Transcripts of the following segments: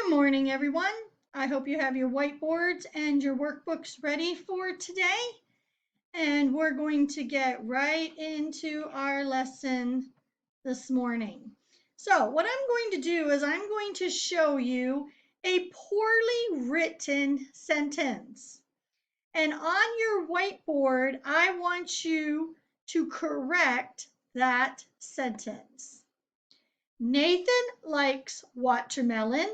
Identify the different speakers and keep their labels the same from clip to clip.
Speaker 1: Good morning, everyone. I hope you have your whiteboards and your workbooks ready for today. And we're going to get right into our lesson this morning. So, what I'm going to do is I'm going to show you a poorly written sentence. And on your whiteboard, I want you to correct that sentence. Nathan likes watermelon.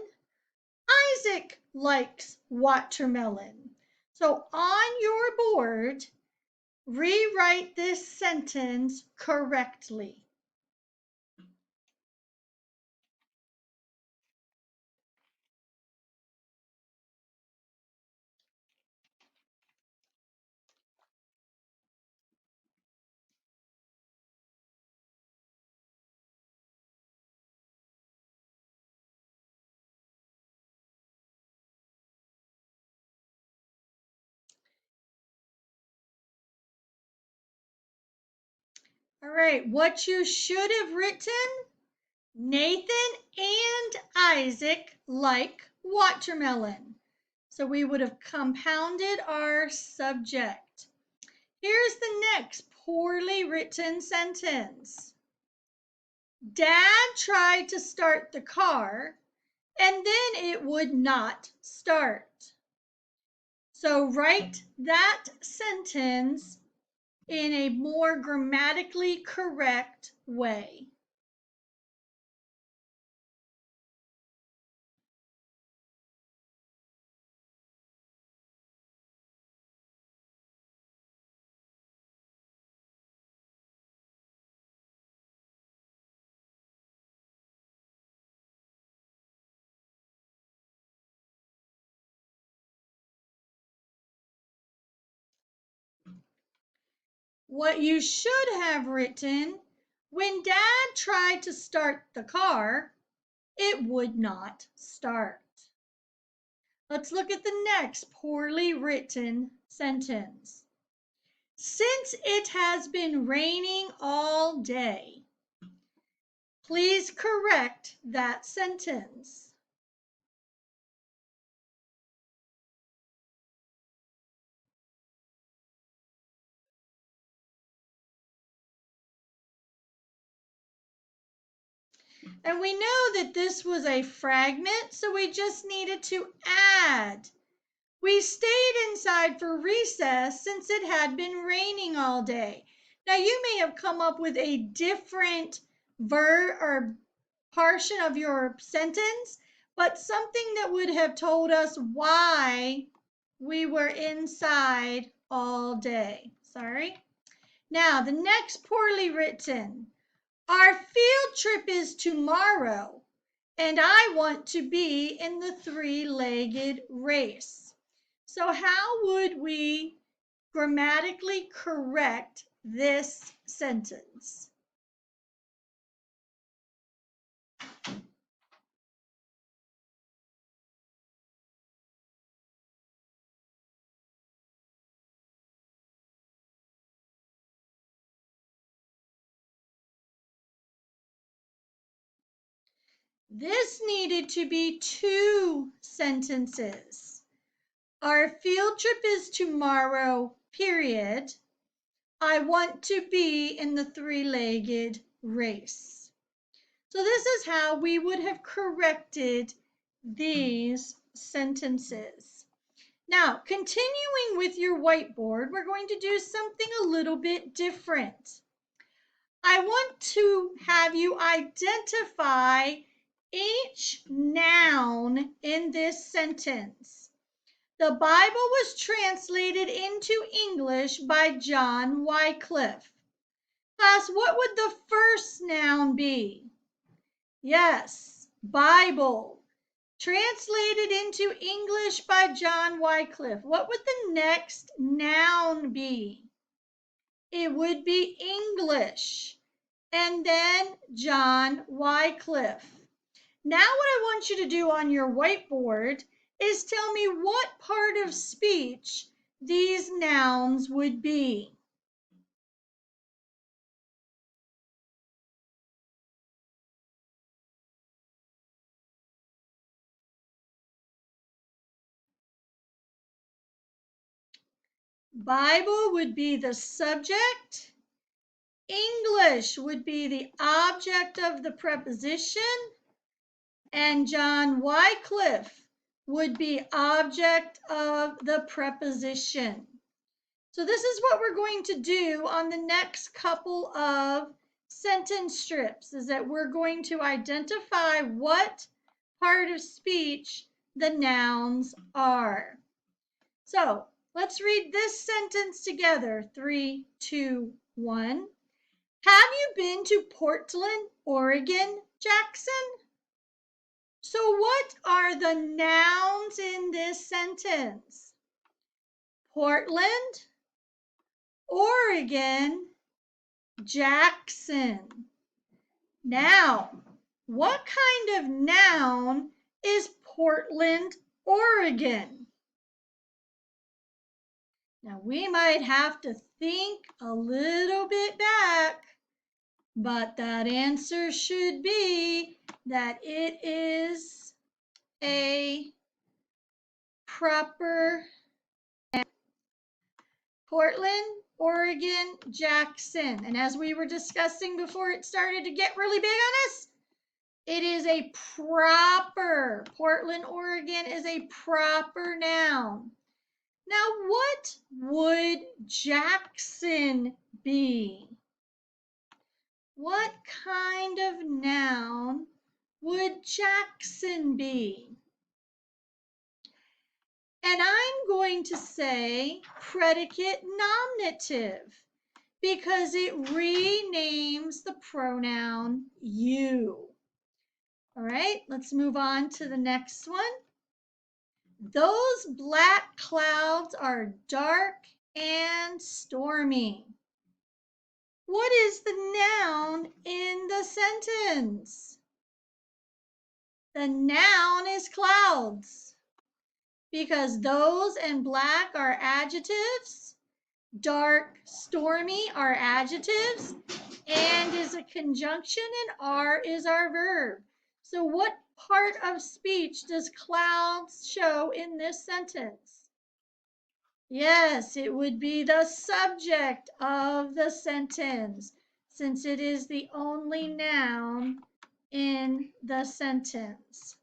Speaker 1: Isaac likes watermelon. So on your board, rewrite this sentence correctly. All right, what you should have written, Nathan and Isaac like watermelon. So we would have compounded our subject. Here's the next poorly written sentence. Dad tried to start the car, and then it would not start. So write that sentence in a more grammatically correct way. What you should have written, when Dad tried to start the car, it would not start. Let's look at the next poorly written sentence. Since it has been raining all day, please correct that sentence. And we know that this was a fragment, so we just needed to add. We stayed inside for recess since it had been raining all day. Now you may have come up with a different verb or portion of your sentence, but something that would have told us why we were inside all day. Sorry. Now the next poorly written. Our field trip is tomorrow, and I want to be in the three-legged race. So how would we grammatically correct this sentence? This needed to be two sentences. Our field trip is tomorrow, period. I want to be in the three-legged race. So this is how we would have corrected these sentences. Now, continuing with your whiteboard, we're going to do something a little bit different. I want to have you identify each noun in this sentence. The Bible was translated into English by John Wycliffe. Class, what would the first noun be? Yes, Bible. Translated into English by John Wycliffe. What would the next noun be? It would be English. And then John Wycliffe. Now what I want you to do on your whiteboard is tell me what part of speech these nouns would be. Bible would be the subject. English would be the object of the preposition. And John Wycliffe would be object of the preposition. So this is what we're going to do on the next couple of sentence strips, is that we're going to identify what part of speech the nouns are. So let's read this sentence together. 3, 2, 1. Have you been to Portland, Oregon, Jackson? So what are the nouns in this sentence? Portland, Oregon, Jackson. Now, what kind of noun is Portland, Oregon? Now, we might have to think a little bit back, but that answer should be that it is a proper Portland, Oregon, Jackson. And as we were discussing before it started to get really big on us, it is a proper, Portland, Oregon is a proper noun. Now, what would Jackson be? What kind of noun would Jackson be? And I'm going to say predicate nominative because it renames the pronoun you. All right, let's move on to the next one. Those black clouds are dark and stormy. What is the noun in the sentence? The noun is clouds because those and black are adjectives, dark, stormy are adjectives, and is a conjunction, and are is our verb. So what part of speech does clouds show in this sentence? Yes, it would be the subject of the sentence, since it is the only noun in the sentence.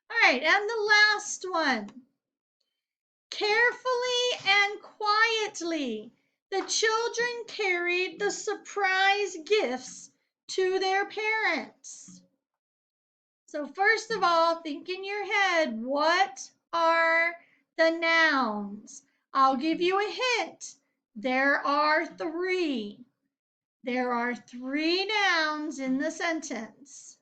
Speaker 1: All right, and the last one. Carefully and quietly, the children carried the surprise gifts to their parents. So first of all, think in your head, what are the nouns? I'll give you a hint. There are 3. There are 3 nouns in the sentence.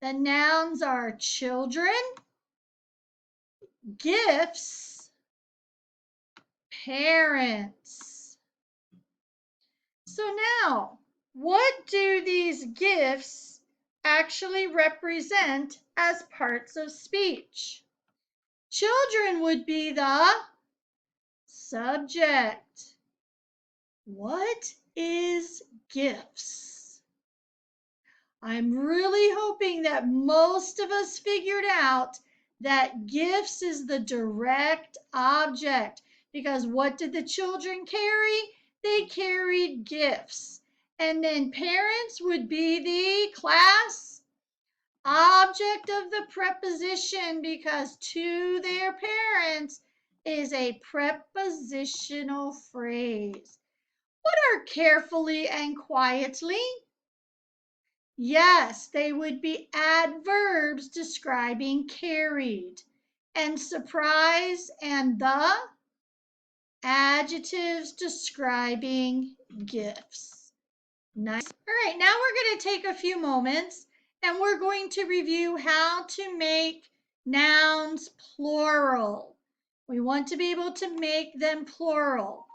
Speaker 1: The nouns are children, gifts, parents. So now, what do these gifts actually represent as parts of speech? Children would be the subject. What is gifts? I'm really hoping that most of us figured out that gifts is the direct object, because what did the children carry? They carried gifts. And then parents would be the class object of the preposition, because to their parents is a prepositional phrase. What are carefully and quietly? Yes, they would be adverbs describing carried. And surprise and the adjectives describing gifts. Nice. All right, now we're going to take a few moments and we're going to review how to make nouns plural. We want to be able to make them plural.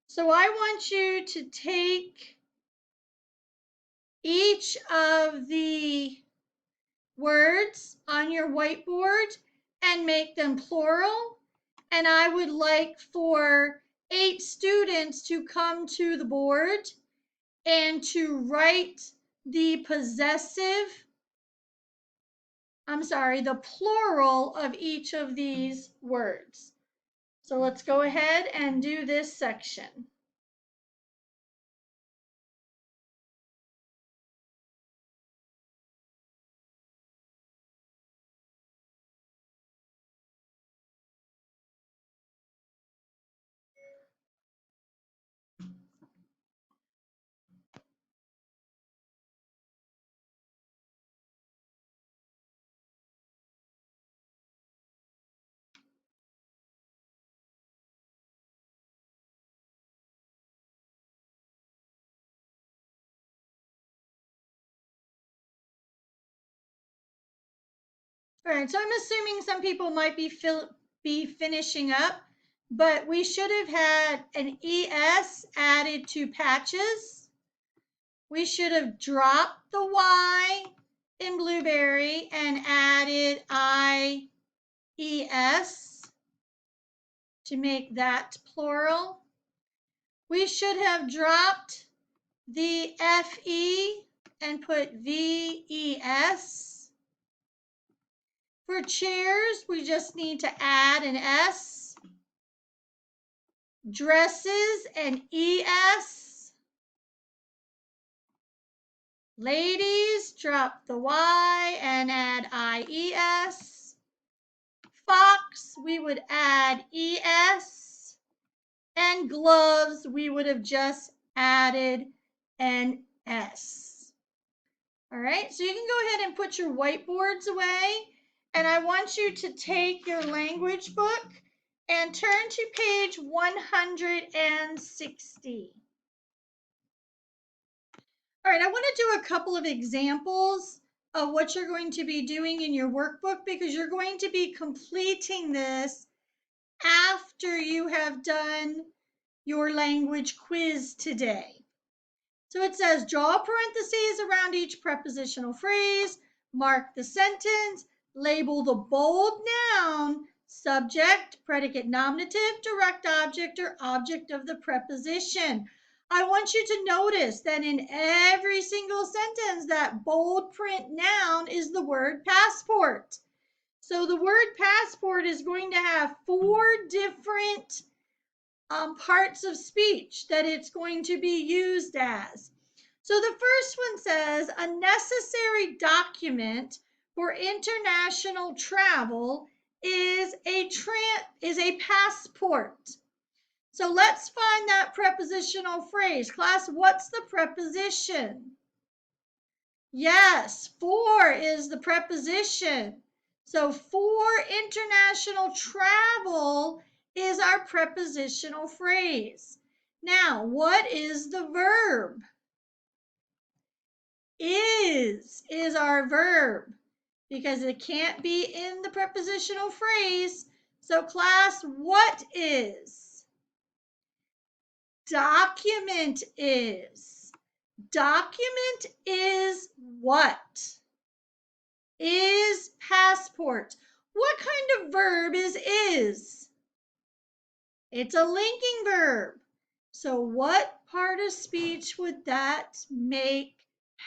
Speaker 1: So I want you to take each of the words on your whiteboard and make them plural. And I would like for 8 students to come to the board and to write the possessive the plural of each of these words. So let's go ahead and do this section. All right, so I'm assuming some people might be finishing up, but we should have had an ES added to patches. We should have dropped the Y in blueberry and added IES to make that plural. We should have dropped the FE and put VES. For chairs, we just need to add an S. Dresses, an ES. Ladies, drop the Y and add IES. Fox, we would add ES. And gloves, we would have just added an S. All right, so you can go ahead and put your whiteboards away. And I want you to take your language book and turn to page 160. All right, I want to do a couple of examples of what you're going to be doing in your workbook because you're going to be completing this after you have done your language quiz today. So it says draw parentheses around each prepositional phrase, mark the sentence, label the bold noun, subject, predicate nominative, direct object, or object of the preposition. I want you to notice that in every single sentence, that bold print noun is the word passport. So the word passport is going to have 4 different parts of speech that it's going to be used as. So the first one says a necessary document for international travel is a passport. So let's find that prepositional phrase. Class, what's the preposition? Yes, for is the preposition. So for international travel is our prepositional phrase. Now, what is the verb? Is our verb because it can't be in the prepositional phrase. So class, what is? Document is. Document is what? Is passport. What kind of verb is? It's a linking verb. So what part of speech would that make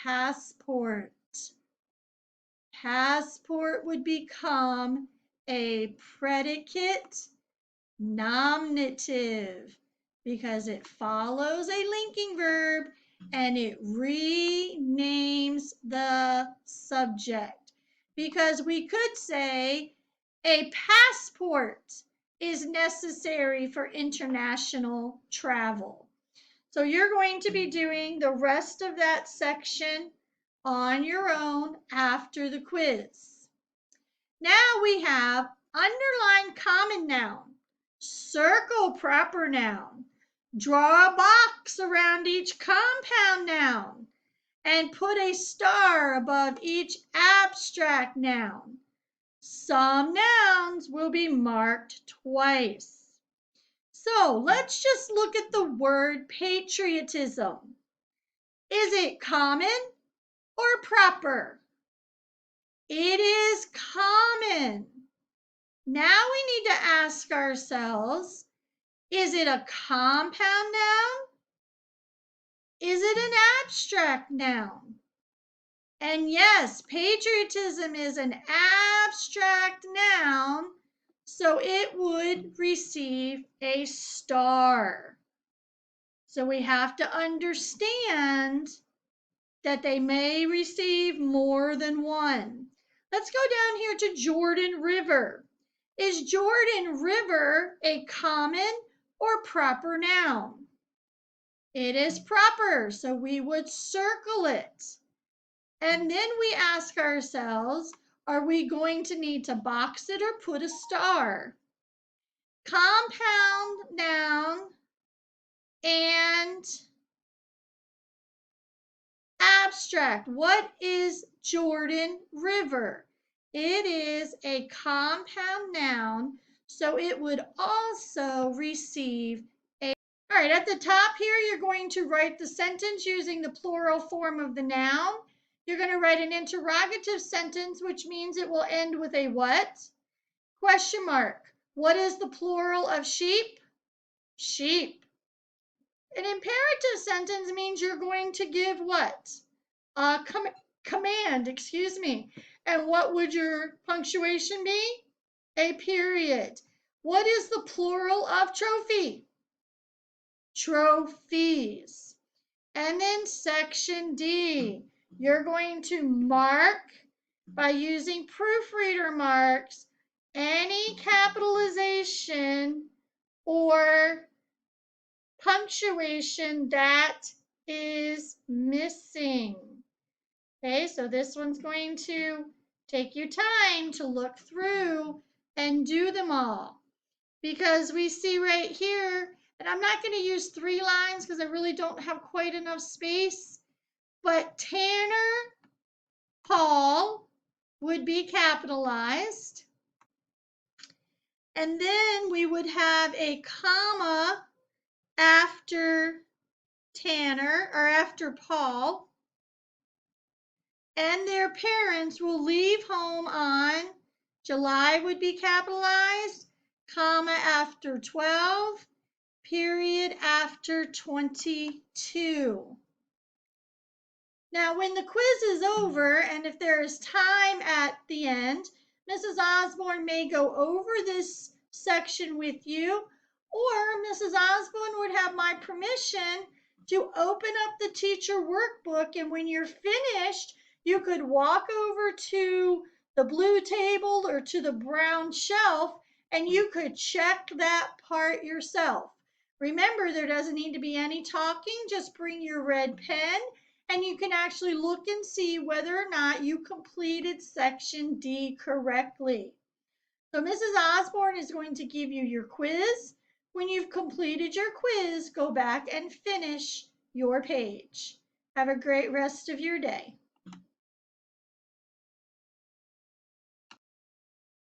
Speaker 1: passport? Passport would become a predicate nominative because it follows a linking verb and it renames the subject. Because we could say a passport is necessary for international travel. So you're going to be doing the rest of that section on your own after the quiz. Now we have underline common noun, circle proper noun, draw a box around each compound noun, and put a star above each abstract noun. Some nouns will be marked twice. So let's just look at the word patriotism. Is it common or proper? It is common. Now we need to ask ourselves, is it a compound noun? Is it an abstract noun? And yes, patriotism is an abstract noun, so it would receive a star. So we have to understand that they may receive more than one. Let's go down here to Jordan River. Is Jordan River a common or proper noun? It is proper, so we would circle it. And then we ask ourselves, are we going to need to box it or put a star? Compound noun and abstract. What is Jordan River? It is a compound noun, so it would also receive a. All right, at the top here, you're going to write the sentence using the plural form of the noun. You're going to write an interrogative sentence, which means it will end with a what? Question mark. What is the plural of sheep? Sheep. An imperative sentence means you're going to give what? A command, excuse me. And what would your punctuation be? A period. What is the plural of trophy? Trophies. And then section D, you're going to mark by using proofreader marks any capitalization or punctuation that is missing. Okay, so this one's going to take you time to look through and do them all, because we see right here, and I'm not going to use 3 lines because I really don't have quite enough space, but Tanner Paul would be capitalized. And then we would have a comma after Tanner or after Paul. And their parents will leave home on, July would be capitalized, comma after 12, period after 22. Now, when the quiz is over, and if there is time at the end, Mrs. Osborne may go over this section with you, or Mrs. Osborne would have my permission to open up the teacher workbook, and when you're finished, you could walk over to the blue table or to the brown shelf, and you could check that part yourself. Remember, there doesn't need to be any talking, just bring your red pen and you can actually look and see whether or not you completed section D correctly. So Mrs. Osborne is going to give you your quiz. When you've completed your quiz, go back and finish your page. Have a great rest of your day.